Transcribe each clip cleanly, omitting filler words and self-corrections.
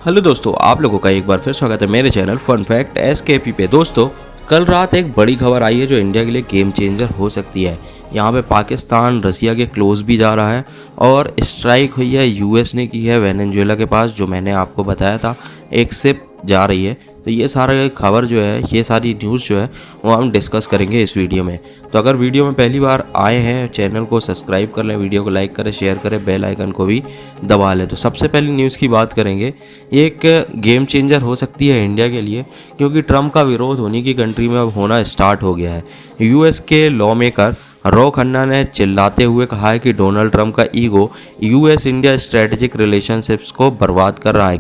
Hello दोस्तों, आप लोगों का एक बार फिर स्वागत है मेरे चैनल फन फैक्ट एसकेपी पे। दोस्तों, कल रात एक बड़ी खबर आई है जो इंडिया के लिए गेम चेंजर हो सकती है। यहाँ पे पाकिस्तान रसिया के क्लोज भी जा रहा है और स्ट्राइक हुई है यूएस ने की है वेनेजुएला के पास, जो मैंने आपको बताया था। एक शिप जा रही है। तो ये सारा खबर जो है, ये सारी न्यूज़ जो है वो हम डिस्कस करेंगे इस वीडियो में। तो अगर वीडियो में पहली बार आए हैं, चैनल को सब्सक्राइब कर लें, वीडियो को लाइक करें, शेयर करें, बेल आइकन को भी दबा लें। तो सबसे पहली न्यूज़ की बात करेंगे। ये एक गेम चेंजर हो सकती है इंडिया के लिए, क्योंकि ट्रम्प का विरोध उन्हीं की कंट्री में अब होना स्टार्ट हो गया है। यूएस के लॉ मेकर रो खन्ना ने चिल्लाते हुए कहा है कि डोनाल्ड ट्रंप का ego US India strategic relationships को बर्बाद कर रहा है।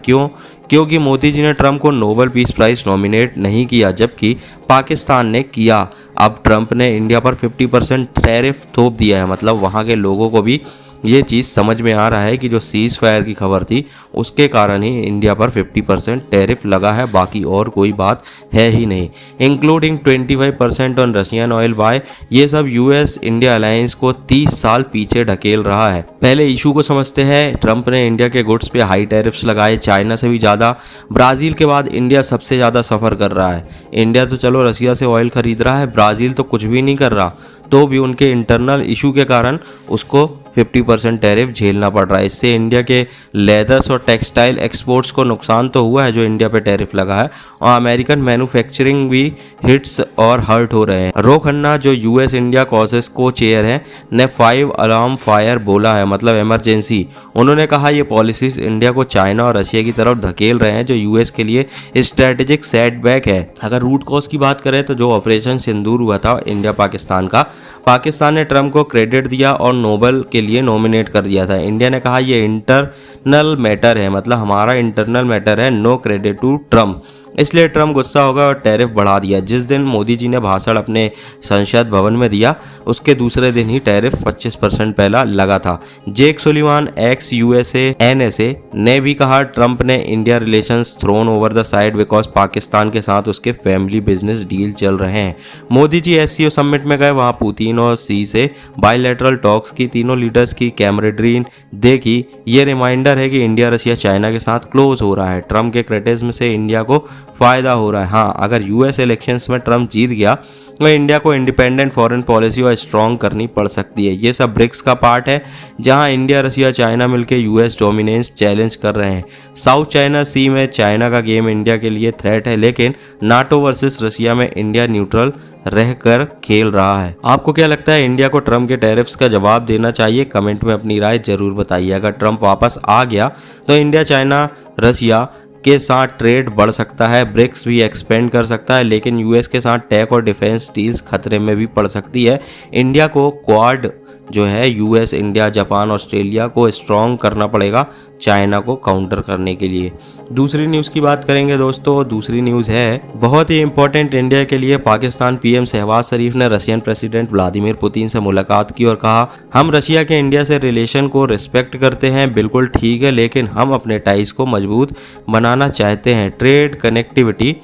क्योंकि मोदी जी ने ट्रंप को नोबेल पीस प्राइज नॉमिनेट नहीं किया, जबकि पाकिस्तान ने किया। अब ट्रंप ने इंडिया पर 50% टैरिफ थोप दिया है। मतलब वहाँ के लोगों को भी ये चीज़ समझ में आ रहा है कि जो सीज़ फायर की खबर थी उसके कारण ही इंडिया पर 50% टैरिफ लगा है, बाकी और कोई बात है ही नहीं। Including 25% on Russian oil bye. ये सब यूएस इंडिया अलायंस को 30 साल पीछे ढकेल रहा है। पहले इशू को समझते हैं। ट्रंप ने इंडिया के गुड्स पे हाई टैरिफ्स लगाए, चाइना से भी ज़्यादा। ब्राज़ील के बाद इंडिया सबसे ज़्यादा सफ़र कर रहा है। इंडिया तो चलो रसिया से ऑयल खरीद रहा है, ब्राज़ील तो कुछ भी नहीं कर रहा, तो भी उनके इंटरनल इशू के कारण उसको 50% टैरिफ झेलना पड़ रहा है। इससे इंडिया के लेदर्स और टेक्सटाइल एक्सपोर्ट्स को नुकसान तो हुआ है जो इंडिया पे टैरिफ लगा है, और अमेरिकन मैन्युफैक्चरिंग भी हिट्स और हर्ट हो रहे हैं। रो खन्ना, जो यूएस इंडिया कॉजेस को चेयर है, ने 5 अलार्म फायर बोला है, मतलब इमरजेंसी। उन्होंने कहा ये पॉलिसीज इंडिया को चाइना और रशिया की तरफ धकेल रहे हैं, जो यूएस के लिए स्ट्रेटेजिक सेटबैक है। अगर रूट कॉज की बात करें तो जो ऑपरेशन सिंदूर हुआ था इंडिया पाकिस्तान का, पाकिस्तान ने ट्रंप को क्रेडिट दिया और नोबेल के लिए नॉमिनेट कर दिया था। इंडिया ने कहा ये इंटरनल मैटर है, मतलब हमारा इंटरनल मैटर है, नो क्रेडिट टू ट्रंप। इसलिए ट्रंप गुस्सा होगा और टैरिफ बढ़ा दिया। जिस दिन मोदी जी ने भाषण अपने संसद भवन में दिया, उसके दूसरे दिन ही टैरिफ 25% पहला लगा था। Jake Sullivan, ex USA NSA, ने भी कहा ट्रंप ने India relations thrown over the side because Pakistan के साथ उसके फैमिली बिजनेस डील चल रहे हैं। मोदी जी एससीओ समिट में गए, वहाँ पुतिन और सी से बायलैटरल टॉक्स की, तीनों लीडर्स की कैमरेडरी देखी। ये रिमाइंडर है कि इंडिया रशिया चाइना के साथ क्लोज हो रहा है। ट्रंप के क्रिटिसिज्म से इंडिया को फायदा हो रहा है। हाँ, अगर यूएस इलेक्शंस में ट्रंप जीत गया तो इंडिया को इंडिपेंडेंट फॉरेन पॉलिसी और स्ट्रॉन्ग करनी पड़ सकती है। ये सब ब्रिक्स का पार्ट है, जहां इंडिया रशिया चाइना मिलकर यूएस डोमिनेंस चैलेंज कर रहे हैं। साउथ चाइना सी में चाइना का गेम इंडिया के लिए थ्रेट है, लेकिन नाटो वर्सेस रशिया में इंडिया न्यूट्रल रहकर खेल रहा है। आपको क्या लगता है, इंडिया को ट्रंप के टैरिफ्स का जवाब देना चाहिए? कमेंट में अपनी राय जरूर बताइए। अगर ट्रंप वापस आ गया तो इंडिया चाइना रशिया के साथ ट्रेड बढ़ सकता है, ब्रिक्स भी एक्सपेंड कर सकता है, लेकिन यूएस के साथ टेक और डिफेंस डील्स खतरे में भी पड़ सकती है। इंडिया को क्वाड जो है यूएस, इंडिया, जापान, ऑस्ट्रेलिया को स्ट्रॉन्ग करना पड़ेगा चाइना को काउंटर करने के लिए। दूसरी न्यूज़ की बात करेंगे दोस्तों। दूसरी न्यूज़ है बहुत ही इंपॉर्टेंट इंडिया के लिए। पाकिस्तान पीएम शहबाज शरीफ ने रशियन प्रेसिडेंट व्लादिमीर पुतिन से मुलाकात की और कहा हम रशिया के इंडिया से रिलेशन को रिस्पेक्ट करते हैं। बिल्कुल ठीक है, लेकिन हम अपने टाइज को मजबूत बनाना चाहते हैं। Trade, connectivity,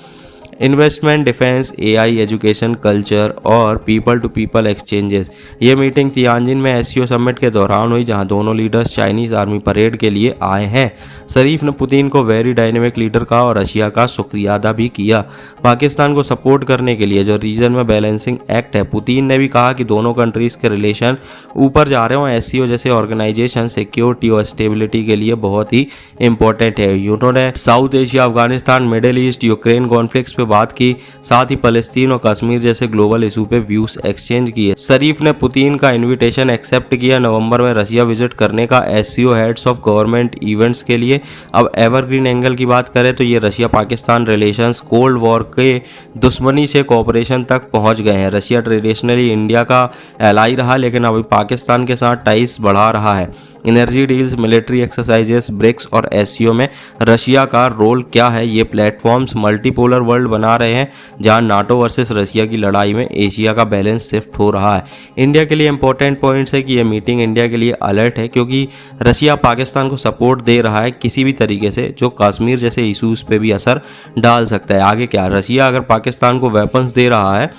investment, defence, AI, education, culture और पीपल टू पीपल एक्सचेंजेस। ये मीटिंग तियानजिन में एससीओ समिट के दौरान हुई, जहां दोनों लीडर्स चाइनीज आर्मी परेड के लिए आए हैं। शरीफ ने पुतिन को वेरी डायनेमिक लीडर कहा और रशिया का शुक्रिया अदा भी किया पाकिस्तान को सपोर्ट करने के लिए, जो रीजन में बैलेंसिंग एक्ट है। पुतिन ने भी कहा कि दोनों कंट्रीज के रिलेशन ऊपर जा रहे हैं। एससीओ जैसे ऑर्गेनाइजेशन सिक्योरिटी और स्टेबिलिटी के लिए बहुत ही इंपॉर्टेंट है। उन्होंने south Asia, Afghanistan, middle east, Ukraine conflicts बात की, साथ ही फलस्तीन और कश्मीर जैसे ग्लोबल इशू पे व्यूज एक्सचेंज किए। शरीफ ने पुतिन का इनविटेशन एक्सेप्ट किया नवंबर में रशिया विजिट करने का SCO heads of government events के लिए। अब एवरग्रीन एंगल की बात करें तो ये Russia Pakistan relations cold war के दुश्मनी से कोऑपरेशन तक पहुंच गए हैं। रशिया ट्रेडिशनली इंडिया का एलाई रहा, लेकिन अभी पाकिस्तान के साथ टाइज बढ़ा रहा है। Energy deals, military exercises, BRICS और एससीओ में रशिया का रोल क्या है? ये प्लेटफॉर्म्स मल्टीपोलर वर्ल्ड बना रहे हैं, जहां नाटो वर्सेस रशिया की लड़ाई में एशिया का बैलेंस शिफ्ट हो रहा है। इंडिया के लिए इंपॉर्टेंट पॉइंट्स है कि ये मीटिंग इंडिया के लिए अलर्ट है, क्योंकि रशिया पाकिस्तान को सपोर्ट दे रहा है किसी भी तरीके से, जो कश्मीर जैसे इशूज़ पे भी असर डाल सकता है। आगे क्या, रशिया अगर पाकिस्तान को वेपन्स दे रहा है,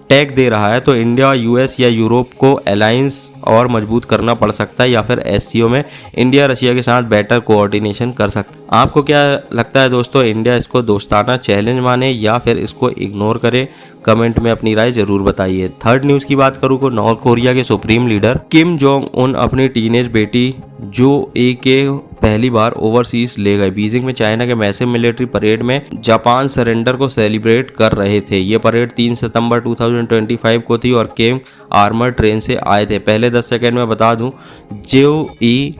टैग दे रहा है, तो इंडिया, यूएस या यूरोप को अलायंस और मजबूत करना पड़ सकता है, या फिर एससीओ में इंडिया रशिया के साथ बेटर कोऑर्डिनेशन कर सकता है। आपको क्या लगता है दोस्तों, इंडिया इसको दोस्ताना चैलेंज माने या फिर इसको इग्नोर करे? कमेंट में अपनी राय जरूर बताइए। थर्ड न्यूज़ की बात करूँ तो नॉर्थ कोरिया के supreme leader Kim Jong Un अपनी टीनेज बेटी जो ए के पहली बार ओवरसीज ले गए। बीजिंग में चाइना के मैसिव मिलिट्री परेड में जापान सरेंडर को सेलिब्रेट कर रहे थे। ये परेड 3 सितंबर 2025 को थी और किम आर्मर ट्रेन से आए थे। पहले 10 सेकंड में बता दूं, जो ई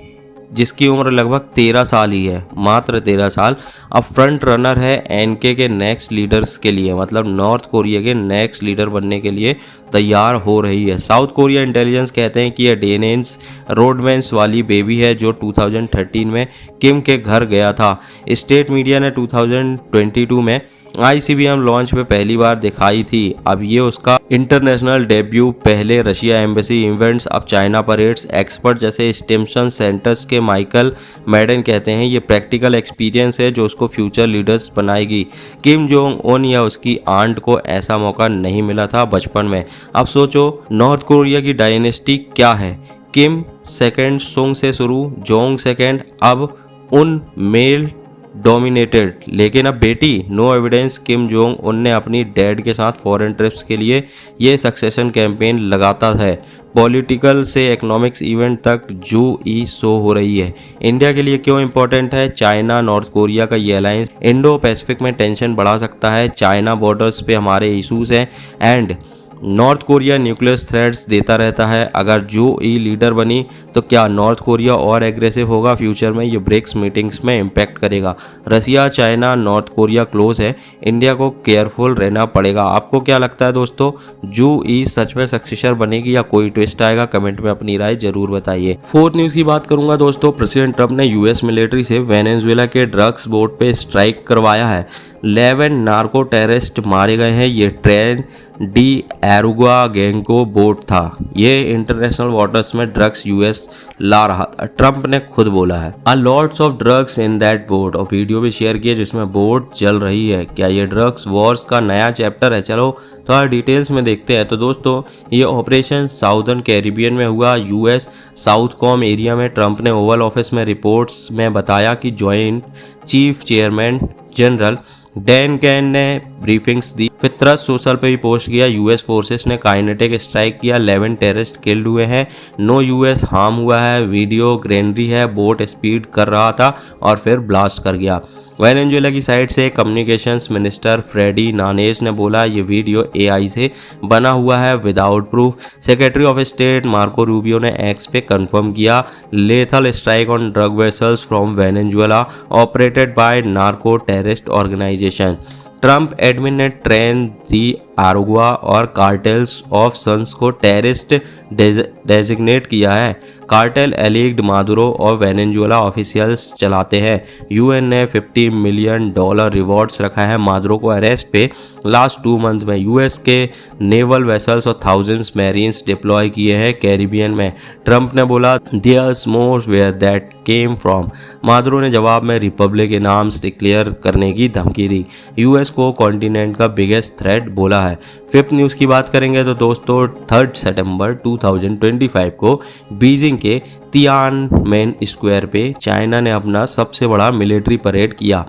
जिसकी उम्र लगभग 13 साल ही है, मात्र 13 साल, अब फ्रंट रनर है एनके के नेक्स्ट लीडर्स के लिए, मतलब नॉर्थ कोरिया के नेक्स्ट लीडर बनने के लिए तैयार हो रही है। साउथ कोरिया इंटेलिजेंस कहते हैं कि यह डेनेंस रोडमेंस वाली बेबी है जो 2013 में किम के घर गया था। स्टेट मीडिया ने 2022 में ICBM लॉन्च पे पहली बार दिखाई थी। अब ये उसका इंटरनेशनल डेब्यू। पहले रशिया एम्बेसी इवेंट्स, अब चाइना परेड्स। एक्सपर्ट जैसे स्टिम्सन सेंटर्स के माइकल मैडन कहते हैं ये प्रैक्टिकल एक्सपीरियंस है जो उसको फ्यूचर लीडर्स बनाएगी। किम जोंग उन या उसकी आंट को ऐसा मौका नहीं मिला था बचपन में। अब सोचो नॉर्थ कोरिया की डायनेस्टी क्या है। किम सेकेंड सोंग से शुरू, जोंग सेकेंड, अब उन मेल डोमिनेटेड। लेकिन अब बेटी, no evidence. Kim Jong Un ने अपनी डैड के साथ फॉरेन ट्रिप्स के लिए ये सक्सेशन कैंपेन लगाता है। पॉलिटिकल से इकोनॉमिक्स इवेंट तक जो ई शो हो रही है। इंडिया के लिए क्यों इंपॉर्टेंट है? चाइना नॉर्थ कोरिया का ये अलायंस इंडो पैसिफिक में टेंशन बढ़ा सकता है। चाइना बॉर्डर्स पे हमारे इशूज हैं and north Korea nuclear threats देता रहता है। अगर जो ई लीडर बनी तो क्या नॉर्थ कोरिया और एग्रेसिव होगा फ्यूचर में? ये ब्रिक्स मीटिंग्स में इम्पैक्ट करेगा। रसिया, चाइना, नॉर्थ कोरिया क्लोज है, इंडिया को केयरफुल रहना पड़ेगा। आपको क्या लगता है दोस्तों, जो ई सच में सक्सेसर बनेगी या कोई ट्विस्ट आएगा? कमेंट में अपनी राय जरूर बताइए। फोर्थ न्यूज़ की बात करूंगा दोस्तों, प्रेसिडेंट ट्रंप ने यूएस मिलिट्री से वेनेजुएला के ड्रग्स बोट पे स्ट्राइक करवाया है। 11 नार्को टेररिस्ट मारे गए हैं। ये ट्रेन डी एरुगा गैंगो बोट था। ये इंटरनेशनल वाटर्स में ड्रग्स यूएस ला रहा था, ट्रंप ने खुद बोला है। A lots of drugs in that boat, और वीडियो भी शेयर किया जिसमें बोट जल रही है। क्या ये ड्रग्स वॉर्स का नया चैप्टर है? चलो थोड़ा डिटेल्स में देखते हैं। तो दोस्तों ये ऑपरेशन साउदर्न कैरिबियन में हुआ, यूएस साउथ कॉम एरिया में। ट्रंप ने ओवल ऑफिस में रिपोर्ट्स में बताया कि joint chief chairman general Dan can ने ब्रीफिंग्स दी। फिर ट्रस्ट सोशल पे भी पोस्ट किया, यूएस फोर्सेस ने काइनेटिक स्ट्राइक किया, 11 टेररिस्ट किल्ड हुए हैं, नो यूएस हार्म हुआ है। वीडियो ग्रेनरी है, बोट स्पीड कर रहा था और फिर ब्लास्ट कर गया। वेनेजुएला की साइड से कम्युनिकेशंस मिनिस्टर फ्रेडी नानेज ने बोला ये वीडियो एआई से बना हुआ है without proof. Secretary of state Marco Rubio ने एक्स पे कंफर्म किया lethal strike on drug vessels from Venezuela operated by narco terrorist organisation. Trump admin ने ट्रेन दी आरुगुआ और कार्टेल्स ऑफ सन्स को टेररिस्ट डेजिग्नेट किया है। Cartel alleged Maduro और Venezuela officials चलाते हैं। यूएन ने $50 मिलियन रिवॉर्ड्स रखा है मादुरो को अरेस्ट पे। लास्ट 2 मंथ में यूएस के नेवल वेसल्स और थाउजेंड्स मैरीन्स डिप्लॉय किए हैं कैरिबियन में। ट्रंप ने बोला there's more where that came from. Maduro ने जवाब में रिपब्लिक के नाम डिक्लेयर करने की धमकी दी। यूएस को कॉन्टिनेंट का बिगेस्ट थ्रेट बोला है। फिफ्थ न्यूज़ की बात करेंगे तो दोस्तों 3 सितंबर 2025 को बीजिंग के तियानमेन स्क्वायर पे चाइना ने अपना सबसे बड़ा मिलिट्री परेड किया,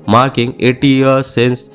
मार्किंग 80 ईयर्स सिंस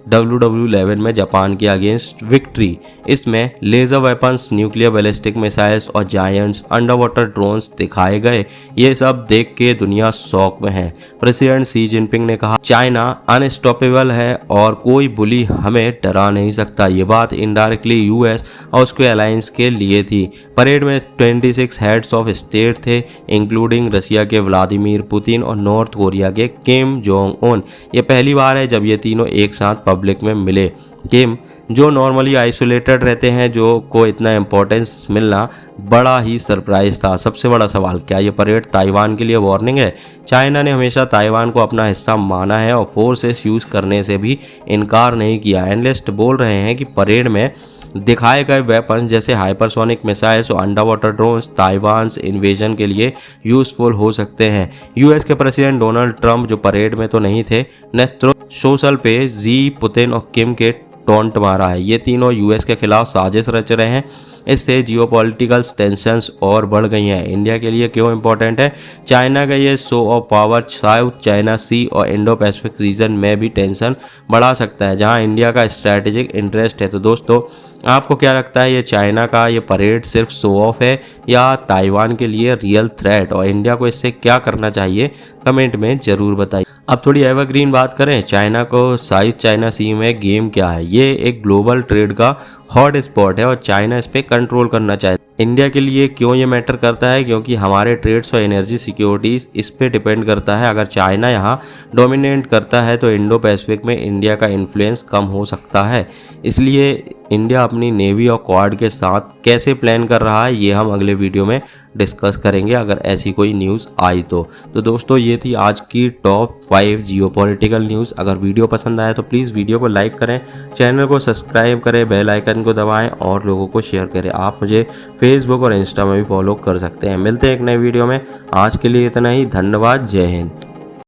WW11 में जापान के अगेंस्ट विक्ट्री। इसमें laser weapons, nuclear ballistic missiles और जायंट्स अंडर वाटर ड्रोन्स दिखाए गए। ये सब देख के दुनिया शौक में है। प्रेसिडेंट शी जिनपिंग ने कहा चाइना अनस्टॉपेबल है और कोई बुली हमें डरा नहीं सकता। ये बात इनडायरेक्टली यूएस और उसके अलायंस के लिए थी। परेड में 26 हेड्स ऑफ स्टेट थे, इंक्लूडिंग रसिया के व्लादिमीर पुतिन और नॉर्थ कोरिया के किम जोंग उन। ये पहली बार है जब ये तीनों एक साथ पब्लिक में मिले। किम जो नॉर्मली आइसोलेटेड रहते हैं, जो को इतना इम्पोर्टेंस मिलना बड़ा ही सरप्राइज था। सबसे बड़ा सवाल, क्या ये परेड ताइवान के लिए वार्निंग है? चाइना ने हमेशा ताइवान को अपना हिस्सा माना है और फोर्सेस यूज करने से भी इनकार नहीं किया। एनालिस्ट बोल रहे हैं कि परेड में दिखाए गए वेपन्स जैसे हाइपरसोनिक मिसाइल्स और under water drones Taiwan invasion के लिए यूजफुल हो सकते हैं। यूएस के प्रेसिडेंट डोनाल्ड ट्रंप जो परेड में तो नहीं थे, ने सोशल पे जी पुतिन और किम के टोंट मारा है। ये तीनों यूएस के खिलाफ साजिश रच रहे हैं। इससे जियोपॉलिटिकल टेंशंस और बढ़ गई हैं। इंडिया के लिए क्यों इंपॉर्टेंट है? चाइना का ये show off power South China Sea और इंडो पैसिफिक रीजन में भी टेंशन बढ़ा सकता है, जहां इंडिया का स्ट्रैटेजिक इंटरेस्ट है। तो दोस्तों, आपको क्या लगता है, ये चाइना का ये परेड सिर्फ शो ऑफ है या ताइवान के लिए रियल थ्रेट, और इंडिया को इससे क्या करना चाहिए? कमेंट में ज़रूर बताइए। अब थोड़ी एवरग्रीन बात करें, चाइना को साउथ चाइना सी में गेम क्या है? ये एक ग्लोबल ट्रेड का हॉट स्पॉट है और चाइना इस पर कंट्रोल करना चाहता है। इंडिया के लिए क्यों ये मैटर करता है? क्योंकि हमारे ट्रेड्स और एनर्जी सिक्योरिटीज़ इस पे डिपेंड करता है। अगर चाइना यहाँ डोमिनेट करता है तो इंडो पैसिफिक में इंडिया का इन्फ्लुएंस कम हो सकता है। इसलिए इंडिया अपनी नेवी और क्वाड के साथ कैसे प्लान कर रहा है, ये हम अगले वीडियो में डिस्कस करेंगे अगर ऐसी कोई न्यूज़ आई तो। दोस्तों, ये थी आज की टॉप 5 जियोपॉलिटिकल न्यूज़। अगर वीडियो पसंद आया तो प्लीज़ वीडियो को लाइक करें, चैनल को सब्सक्राइब करें, बेल आइकन को दबाएं और लोगों को शेयर करें। आप मुझे फेसबुक और इंस्टा में भी फॉलो कर सकते हैं। मिलते हैं एक नए वीडियो में। आज के लिए इतना ही। धन्यवाद। जय हिंद।